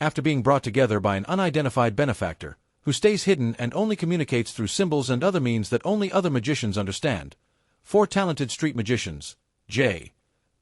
After being brought together by an unidentified benefactor, who stays hidden and only communicates through symbols and other means that only other magicians understand, 4 talented street magicians, J.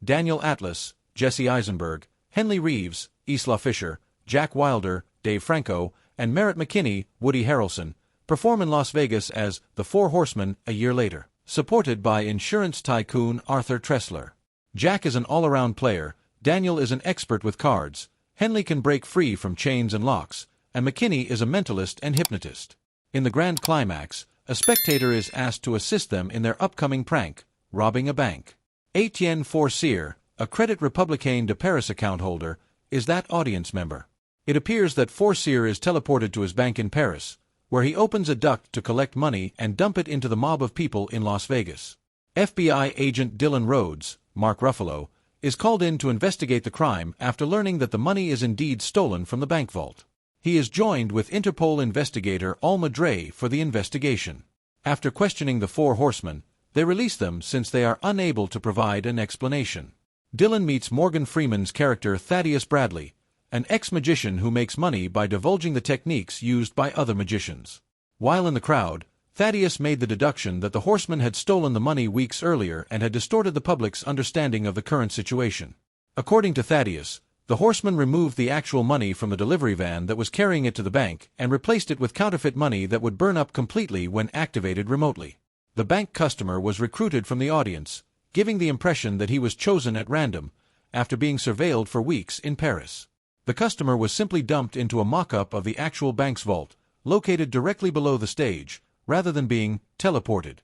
Daniel Atlas, Jesse Eisenberg, Henley Reeves, Isla Fisher, Jack Wilder, Dave Franco, and Merritt McKinney, Woody Harrelson, perform in Las Vegas as the Four Horsemen a year later, supported by insurance tycoon Arthur Tressler. Jack is an all-around player, Daniel is an expert with cards, Henley can break free from chains and locks, and McKinney is a mentalist and hypnotist. In the grand climax, a spectator is asked to assist them in their upcoming prank, robbing a bank. Etienne Forcier, a Credit Republicain de Paris account holder, is that audience member. It appears that Forcier is teleported to his bank in Paris, where he opens a duct to collect money and dump it into the mob of people in Las Vegas. FBI agent Dylan Rhodes, Mark Ruffalo, is called in to investigate the crime after learning that the money is indeed stolen from the bank vault. He is joined with Interpol investigator Alma Dre for the investigation. After questioning the Four Horsemen, they release them since they are unable to provide an explanation. Dylan meets Morgan Freeman's character Thaddeus Bradley, an ex-magician who makes money by divulging the techniques used by other magicians. While in the crowd, Thaddeus made the deduction that the horsemen had stolen the money weeks earlier and had distorted the public's understanding of the current situation. According to Thaddeus, the horsemen removed the actual money from the delivery van that was carrying it to the bank and replaced it with counterfeit money that would burn up completely when activated remotely. The bank customer was recruited from the audience, giving the impression that he was chosen at random, after being surveilled for weeks in Paris. The customer was simply dumped into a mock-up of the actual bank's vault, located directly below the stage, rather than being teleported.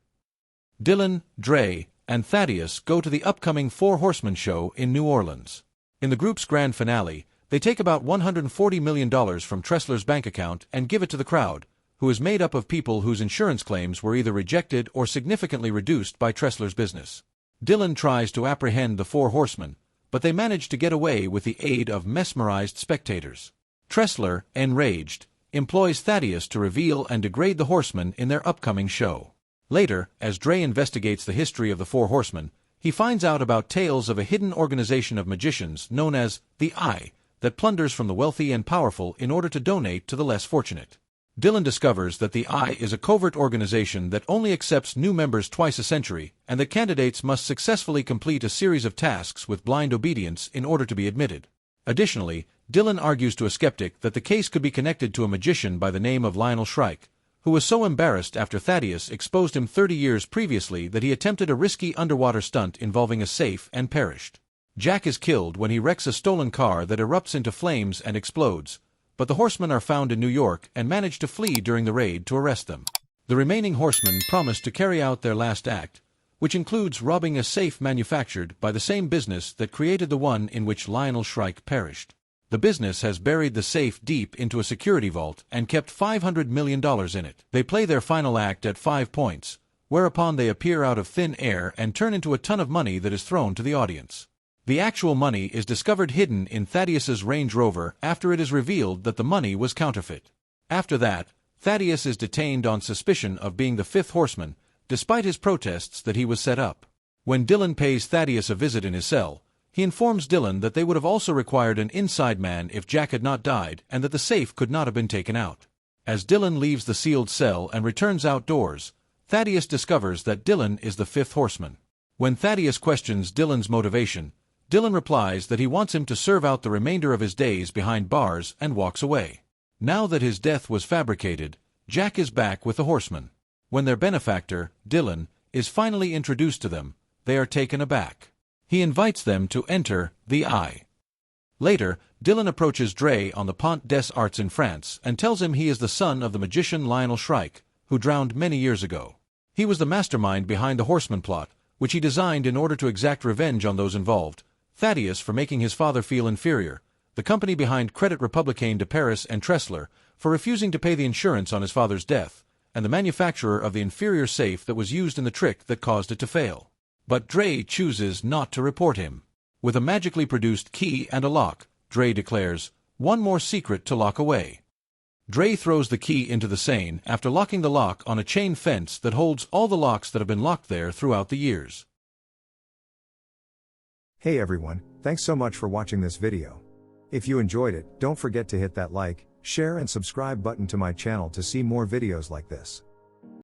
Dylan, Dre, and Thaddeus go to the upcoming Four Horsemen show in New Orleans. In the group's grand finale, they take about $140 million from Tressler's bank account and give it to the crowd, who is made up of people whose insurance claims were either rejected or significantly reduced by Tressler's business. Dylan tries to apprehend the Four Horsemen, but they manage to get away with the aid of mesmerized spectators. Tressler, enraged, employs Thaddeus to reveal and degrade the horsemen in their upcoming show. Later, as Dre investigates the history of the Four Horsemen, he finds out about tales of a hidden organization of magicians known as the Eye that plunders from the wealthy and powerful in order to donate to the less fortunate. Dylan discovers that the Eye is a covert organization that only accepts new members twice a century and that candidates must successfully complete a series of tasks with blind obedience in order to be admitted. Additionally, Dylan argues to a skeptic that the case could be connected to a magician by the name of Lionel Shrike, who was so embarrassed after Thaddeus exposed him 30 years previously that he attempted a risky underwater stunt involving a safe and perished. Jack is killed when he wrecks a stolen car that erupts into flames and explodes, but the horsemen are found in New York and manage to flee during the raid to arrest them. The remaining horsemen promise to carry out their last act, which includes robbing a safe manufactured by the same business that created the one in which Lionel Shrike perished. The business has buried the safe deep into a security vault and kept $500 million in it. They play their final act at 5 points, whereupon they appear out of thin air and turn into a ton of money that is thrown to the audience. The actual money is discovered hidden in Thaddeus's Range Rover after it is revealed that the money was counterfeit. After that, Thaddeus is detained on suspicion of being the fifth horseman, despite his protests that he was set up. When Dylan pays Thaddeus a visit in his cell, he informs Dylan that they would have also required an inside man if Jack had not died and that the safe could not have been taken out. As Dylan leaves the sealed cell and returns outdoors, Thaddeus discovers that Dylan is the fifth horseman. When Thaddeus questions Dylan's motivation, Dylan replies that he wants him to serve out the remainder of his days behind bars and walks away. Now that his death was fabricated, Jack is back with the horsemen. When their benefactor, Dylan, is finally introduced to them, they are taken aback. He invites them to enter the Eye. Later, Dylan approaches Dre on the Pont des Arts in France and tells him he is the son of the magician Lionel Shrike, who drowned many years ago. He was the mastermind behind the horseman plot, which he designed in order to exact revenge on those involved, Thaddeus for making his father feel inferior, the company behind Credit Republicain de Paris and Tressler for refusing to pay the insurance on his father's death, and the manufacturer of the inferior safe that was used in the trick that caused it to fail. But Dre chooses not to report him. With a magically produced key and a lock, Dre declares, "One more secret to lock away." Dre throws the key into the Seine after locking the lock on a chain fence that holds all the locks that have been locked there throughout the years. Hey everyone, thanks so much for watching this video. If you enjoyed it, don't forget to hit that like, share and subscribe button to my channel to see more videos like this.